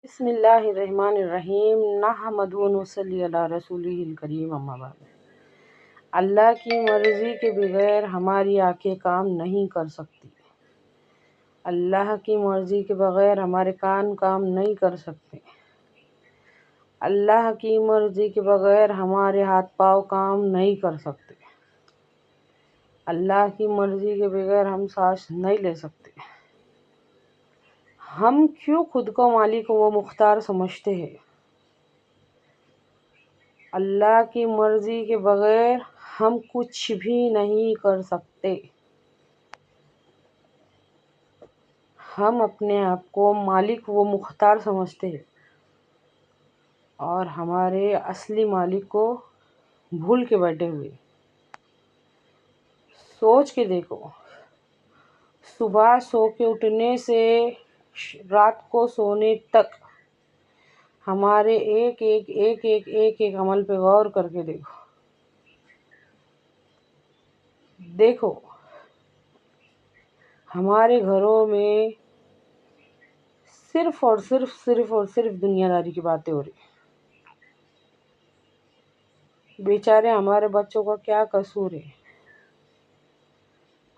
بسم اللہ الرحمن الرحیم نحمدہ و نصلی علی رسولہ الکریم اما بعد۔ اللہ کی مرضی کے بغیر ہماری آنکھیں کام نہیں کر سکتی، اللہ کی مرضی کے بغیر ہمارے کان کام نہیں کر سکتے، اللہ کی مرضی کے بغیر ہمارے ہاتھ پاؤں کام نہیں کر سکتے، اللہ کی مرضی کے بغیر ہم سانس نہیں لے سکتے۔ ہم کیوں خود کو مالک و مختار سمجھتے ہیں؟ اللہ کی مرضی کے بغیر ہم کچھ بھی نہیں کر سکتے۔ ہم اپنے آپ کو مالک و مختار سمجھتے ہیں اور ہمارے اصلی مالک کو بھول کے بیٹھے ہوئے۔ سوچ کے دیکھو، صبح سو کے اٹھنے سے رات کو سونے تک ہمارے ایک عمل پہ غور کر کے دیکھو ہمارے گھروں میں صرف اور صرف دنیا داری کی باتیں ہو رہی۔ بیچارے ہمارے بچوں کا کیا قصور ہے؟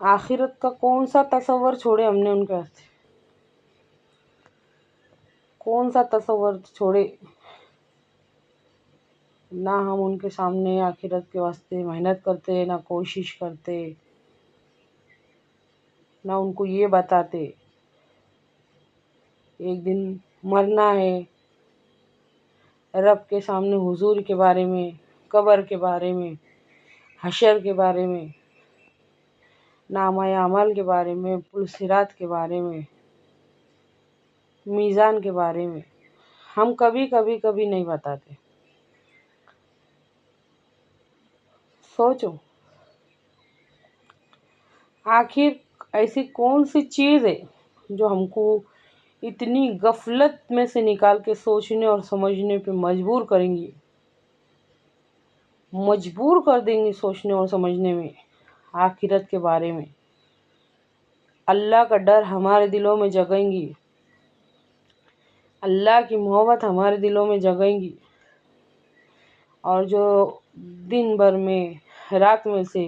آخرت کا کون سا تصور چھوڑے ہم نے ان کے ہاتھ؟ کون سا تصور چھوڑے؟ نہ ہم ان کے سامنے آخرت کے واسطے محنت کرتے، نہ کوشش کرتے، نہ ان کو یہ بتاتے ایک دن مرنا ہے، رب کے سامنے حضور کے بارے میں، قبر کے بارے میں، حشر کے بارے میں، نامہ اعمال کے بارے میں، پل صراط کے بارے میں، میزان کے بارے میں ہم کبھی نہیں بتاتے۔ سوچو، آخر ایسی کون سی چیز ہے جو ہم کو اتنی غفلت میں سے نکال کے سوچنے اور سمجھنے پہ مجبور کریں گی، مجبور کر دیں گی سوچنے اور سمجھنے میں، آخرت کے بارے میں۔ اللہ کا ڈر ہمارے دلوں میں جگائیں گی، اللہ کی محبت ہمارے دلوں میں جگائیں گی، اور جو دن بھر میں رات میں سے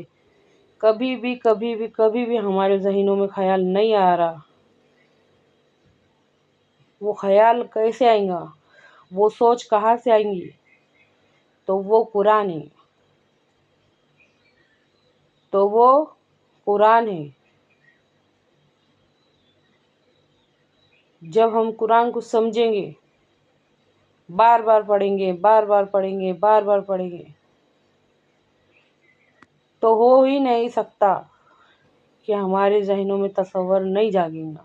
کبھی بھی ہمارے ذہنوں میں خیال نہیں آ رہا، وہ خیال کیسے آئیں گا، وہ سوچ کہاں سے آئیں گی؟ تو وہ قرآن ہے۔ جب ہم قرآن کو سمجھیں گے، بار بار پڑھیں گے تو ہو ہی نہیں سکتا کہ ہمارے ذہنوں میں تصور نہیں جاگیں گا۔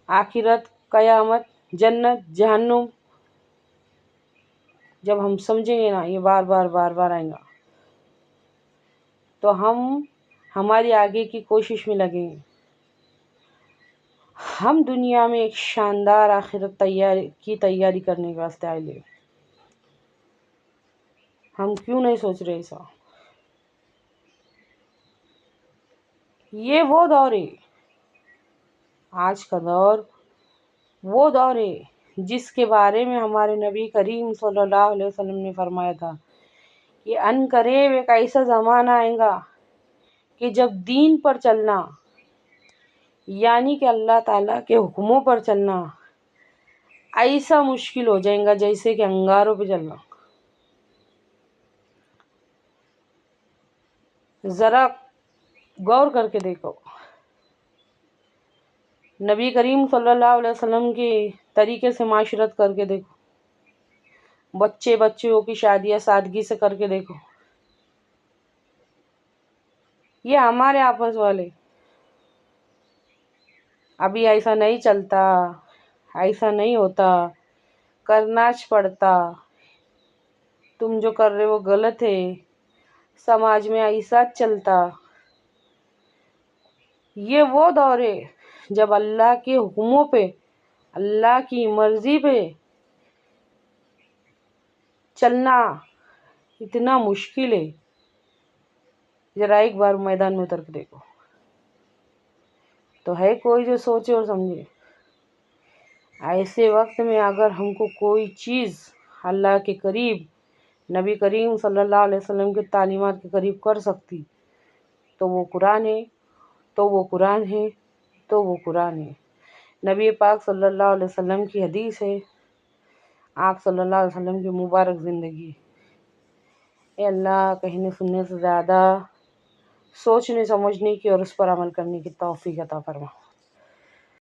آخرت، قیامت، جنت، جہنم جب ہم سمجھیں گے نا، یہ بار بار آئیں گا، تو ہم ہماری آگے کی کوشش میں لگیں گے۔ ہم دنیا میں ایک شاندار آخرت کی تیاری کرنے کے واسطے آئے لے، ہم کیوں نہیں سوچ رہے ایسا؟ یہ وہ دور ہے، آج کا دور وہ دور ہے جس کے بارے میں ہمارے نبی کریم صلی اللہ علیہ وسلم نے فرمایا تھا کہ ان قریب ایک ایسا زمانہ آئے گا کہ جب دین پر چلنا، یعنی کہ اللہ تعالیٰ کے حکموں پر چلنا ایسا مشکل ہو جائے گا جیسے کہ انگاروں پہ چلنا۔ ذرا غور کر کے دیکھو، نبی کریم صلی اللہ علیہ وسلم کے طریقے سے معاشرت کر کے دیکھو، بچیوں کی شادیاں سادگی سے کر کے دیکھو۔ یہ ہمارے آپس والے ابھی ایسا نہیں چلتا، ایسا نہیں ہوتا، کرناچ پڑتا، تم جو کر رہے وہ غلط ہے، سماج میں ایسا چلتا۔ یہ وہ دور ہے جب اللہ کے حکموں پہ، اللہ کی مرضی پہ چلنا اتنا مشکل ہے۔ ذرا ایک بار میدان میں اتر کے دیکھو، تو ہے کوئی جو سوچے اور سمجھے؟ ایسے وقت میں اگر ہم کو کوئی چیز اللہ کے قریب، نبی کریم صلی اللہ علیہ وسلم کے تعلیمات کے قریب کر سکتی تو وہ قرآن ہے، تو وہ قرآن ہے، تو وہ قرآن ہے۔ نبی پاک صلی اللہ علیہ وسلم کی حدیث ہے، آپ صلی اللہ علیہ وسلم کی مبارک زندگی۔ اے اللہ، کہنے سننے سے زیادہ سوچنے سمجھنے کی اور اس پر عمل کرنے کی توفیق عطا فرما۔